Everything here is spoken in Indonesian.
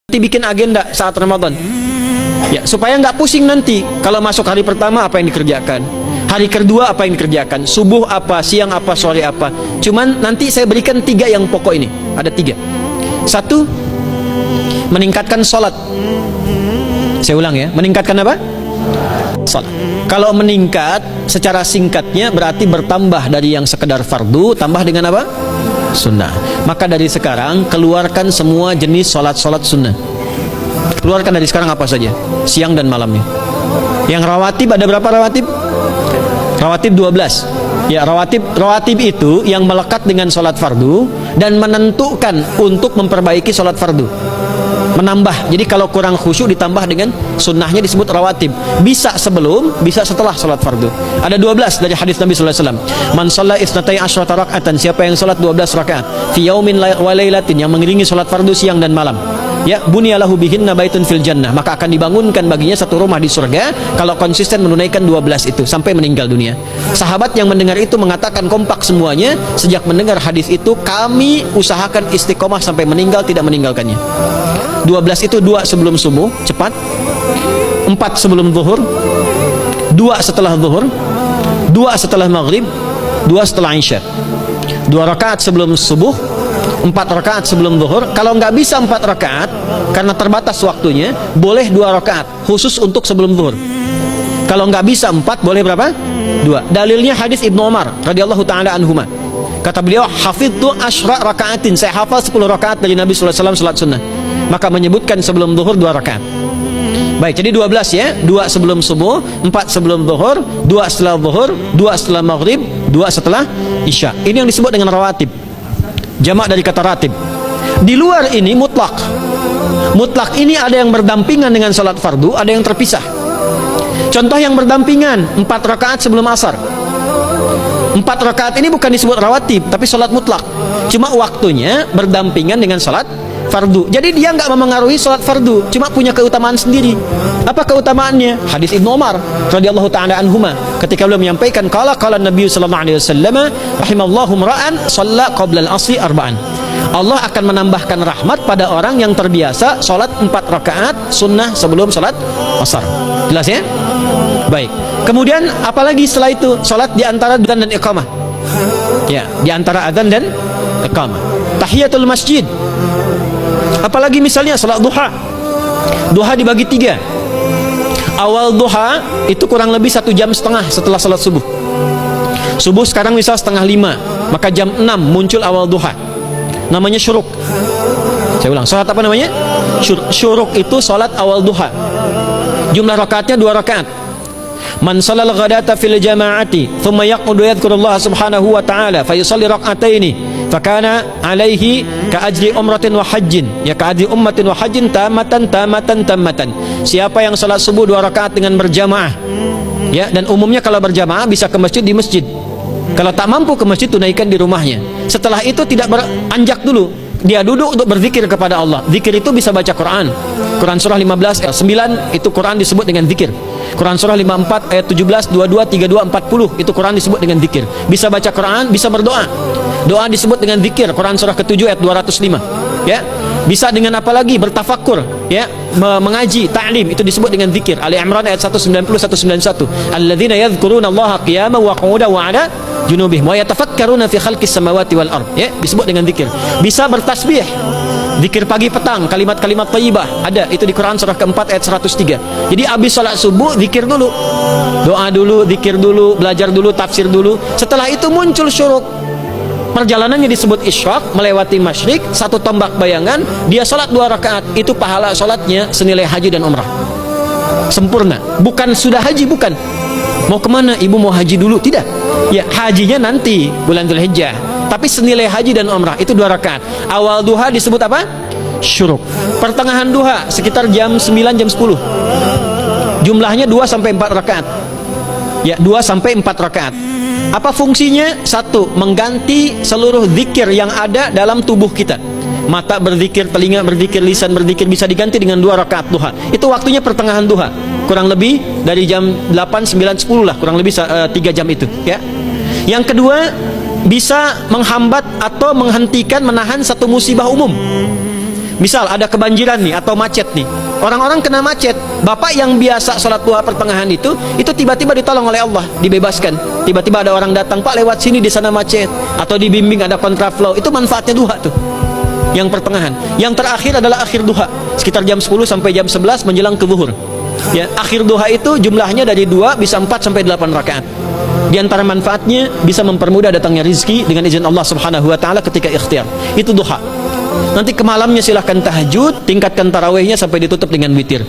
Nanti bikin agenda saat Ramadan. Ya, supaya nggak pusing nanti. Kalau masuk hari pertama apa yang dikerjakan, hari kedua apa yang dikerjakan, subuh apa, siang apa, sore apa. Cuman nanti saya berikan 3 yang pokok ini. Ada 3. 1, meningkatkan sholat. Saya ulang ya, meningkatkan apa? Sholat. Kalau meningkat secara singkatnya berarti bertambah dari yang sekedar fardu, tambah dengan apa? Sunnah. Maka dari sekarang keluarkan semua jenis sholat-sholat sunnah. Keluarkan dari sekarang apa saja, siang dan malamnya. Yang rawatib ada berapa rawatib? Rawatib 12. Ya, rawatib itu yang melekat dengan sholat fardu dan menentukan untuk memperbaiki sholat fardu. Menambah. Jadi kalau kurang khusyuk ditambah dengan sunnahnya disebut rawatib. Bisa sebelum, bisa setelah sholat fardu. Ada 12 dari hadis Nabi sallallahu alaihi wasallam. Man shalla isnatai asyrata raka'atan, siapa yang sholat 12 rakaat fi yaumin wa lailatin, yang mengiringi sholat fardu siang dan malam. Ya, bunyalahu bihinna baitun fil jannah, maka akan dibangunkan baginya satu rumah di surga kalau konsisten menunaikan 12 itu sampai meninggal dunia. Sahabat yang mendengar itu mengatakan kompak semuanya, sejak mendengar hadis itu kami usahakan istiqomah sampai meninggal tidak meninggalkannya. 12 itu 2 sebelum subuh, cepat. 4 sebelum zuhur, 2 setelah zuhur, 2 setelah maghrib, 2 setelah isya. 2 rakaat sebelum subuh, 4 rakaat sebelum zuhur. Kalau nggak bisa 4 rakaat karena terbatas waktunya, boleh 2 rakaat khusus untuk sebelum zuhur. Kalau nggak bisa 4, boleh berapa? 2. Dalilnya hadis Ibnu Umar radhiyallahu taala anhuma. Kata beliau, hafidtu asyra rakaatin, saya hafal 10 rakaat dari Nabi sallallahu alaihi wasallam salat sunnah. Maka menyebutkan sebelum zuhur 2 rakaat. Baik, jadi 12 ya. 2 sebelum subuh, 4 sebelum zuhur, 2 setelah zuhur, 2 setelah maghrib, 2 setelah isya. Ini yang disebut dengan rawatib. Jamak dari kata ratib. Di luar ini mutlak. Mutlak ini ada yang berdampingan dengan salat fardu, ada yang terpisah. Contoh yang berdampingan, 4 rakaat sebelum asar. 4 rakaat ini bukan disebut rawatib, tapi salat mutlak. Cuma waktunya berdampingan dengan salat fardu. Jadi dia nggak memengaruhi salat fardu, cuma punya keutamaan sendiri. Apa keutamaannya? Hadis Ibnu Umar radhiyallahu taala anhuma, ketika beliau menyampaikan qala Nabi sallallahu alaihi wasallam rahimallahu ra'an shalla qabla al-'ashri arba'an. Allah akan menambahkan rahmat pada orang yang terbiasa salat 4 rakaat sunnah sebelum salat asar. Jelas ya? Baik. Kemudian apalagi setelah itu? Salat di antara adzan dan iqamah. Ya, di antara adzan dan iqamah. Tahiyatul masjid. Apalagi misalnya salat duha. Duha dibagi 3. Awal duha itu kurang lebih 1,5 jam setelah salat subuh. Subuh sekarang misal 4:30, maka jam 6 muncul awal duha. Namanya syuruk. Saya ulang, salat apa namanya? Syuruk itu salat awal duha. Jumlah rakaatnya 2 rakaat. Man sallal ghadata fil jama'ati thumma yaqudu yadhkurullah subhanahu wa ta'ala fa yusalli rak'ataini fakana alaihi ka ajri umratin wa hajjin, ya ka ajri ummatin wa hajjin tamatan. Siapa yang salat subuh 2 rakaat dengan berjamaah, ya, dan umumnya kalau berjamaah bisa ke masjid di masjid. Kalau tak mampu ke masjid, tunaikan di rumahnya. Setelah itu tidak beranjak dulu, dia duduk untuk berzikir kepada Allah. Zikir itu bisa baca Quran. Quran surah 15 ayat 9 itu Quran disebut dengan zikir. Quran surah 54 ayat 17, 22, 32, 40 itu Quran disebut dengan zikir. Bisa baca Quran, bisa berdoa. Doa disebut dengan zikir. Quran surah ke-7 ayat 205. Ya. Bisa dengan apa lagi? Bertafakur, ya, mengaji, ta'lim, itu disebut dengan zikir. Ali Imran ayat 190 191. Alladzina yadhkuruna Allaha qiyaman wa qu'udan wa 'ala junubihim wa yatafakkaruna fi khalqis samawati wal ard, ya, disebut dengan zikir. Bisa bertasbih, zikir pagi petang, kalimat-kalimat thayyibah, ada itu di Quran surah ke-4 ayat 103. Jadi habis salat subuh zikir dulu, doa dulu, zikir dulu, belajar dulu, tafsir dulu. Setelah itu muncul syuruk. Perjalanannya disebut isyraq, melewati masyrik, 1 tombak bayangan, dia salat 2 rakaat, itu pahala salatnya senilai haji dan umrah. Sempurna. Bukan sudah haji, bukan. Mau kemana? Ibu mau haji dulu? Tidak. Ya, hajinya nanti bulan Dzulhijjah. Tapi senilai haji dan umrah itu 2 rakaat. Awal duha disebut apa? Syuruk. Pertengahan duha sekitar jam 9 jam 10. Jumlahnya 2 sampai 4 rakaat. Ya, 2 sampai 4 rakaat. Apa fungsinya? 1, mengganti seluruh zikir yang ada dalam tubuh kita. Mata berzikir, telinga berzikir, lisan berzikir, bisa diganti dengan 2 rakaat duha. Itu waktunya pertengahan duha. Kurang lebih dari jam 8, 9, 10 lah, kurang lebih 3 jam itu, ya. Yang kedua, bisa menghambat atau menghentikan, menahan satu musibah umum. Misal ada kebanjiran nih atau macet nih. Orang-orang kena macet. Bapak yang biasa sholat duha pertengahan itu tiba-tiba ditolong oleh Allah, dibebaskan. Tiba-tiba ada orang datang, Pak lewat sini di sana macet, atau dibimbing ada kontraflow. Itu manfaatnya duha tuh. Yang pertengahan. Yang terakhir adalah akhir duha, sekitar jam 10 sampai jam 11 menjelang ke zuhur. Ya, akhir duha itu jumlahnya dari 2 bisa 4 sampai 8 rakaat. Di antara manfaatnya bisa mempermudah datangnya rizki dengan izin Allah Subhanahu wa taala ketika ikhtiar. Itu duha. Nanti ke malamnya silahkan tahajud, tingkatkan tarawihnya sampai ditutup dengan witir.